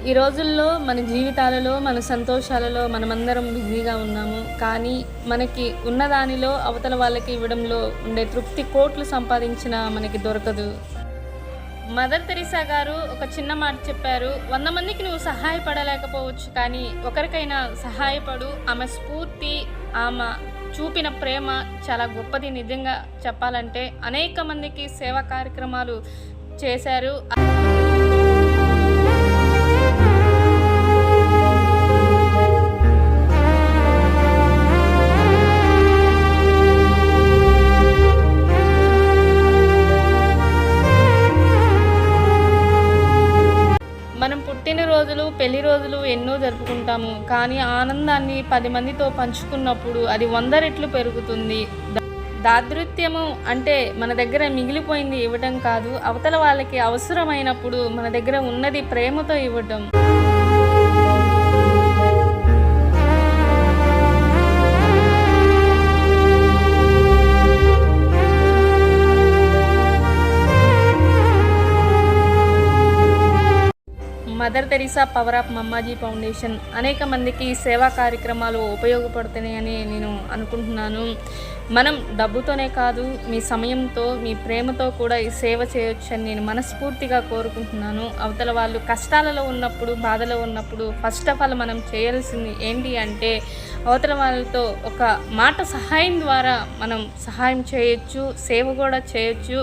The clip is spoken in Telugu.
ఈ రోజుల్లో మన జీవితాలలో, మన సంతోషాలలో మనమందరం బిజీగా ఉన్నాము. కానీ మనకి ఉన్నదానిలో అవతల వాళ్ళకి ఇవ్వడంలో ఉండే తృప్తి కోట్లు సంపాదించినా మనకి దొరకదు. మదర్ తెరీసా గారు ఒక చిన్న మాట చెప్పారు. 100 మందికి నువ్వు సహాయపడలేకపోవచ్చు, కానీ ఒకరికైనా సహాయపడు. ఆమె స్ఫూర్తి, ఆమె చూపిన ప్రేమ చాలా గొప్పది. నిజంగా చెప్పాలంటే అనేక మందికి సేవా కార్యక్రమాలు చేశారు. మనం పుట్టినరోజులు, పెళ్లి రోజులు ఎన్నో జరుపుకుంటాము. కానీ ఆనందాన్ని 10 మందితో పంచుకున్నప్పుడు అది 100 రెట్లు పెరుగుతుంది. దాతృత్వము అంటే మన దగ్గర మిగిలిపోయింది ఇవ్వటం కాదు, అవతల వాళ్ళకి అవసరమైనప్పుడు మన దగ్గర ఉన్నది ప్రేమతో ఇవ్వటం. Mother Teresa power of Mammaji foundation అనేక మందికి సేవా కార్యక్రమాలు ఉపయోగపడుతున్నాయని నేను అనుకుంటున్నాను. మనం డబ్బుతోనే కాదు, మీ సమయంతో, మీ ప్రేమతో కూడా ఈ సేవ చేయొచ్చని నేను మనస్ఫూర్తిగా కోరుకుంటున్నాను. అవతల వాళ్ళు కష్టాలలో ఉన్నప్పుడు, బాధలో ఉన్నప్పుడు ఫస్ట్ ఆఫ్ ఆల్ మనం చేయాల్సింది ఏంటి అంటే అవతల వాళ్ళతో ఒక మాట సహాయం ద్వారా మనం సహాయం చేయొచ్చు, సేవ కూడా చేయొచ్చు.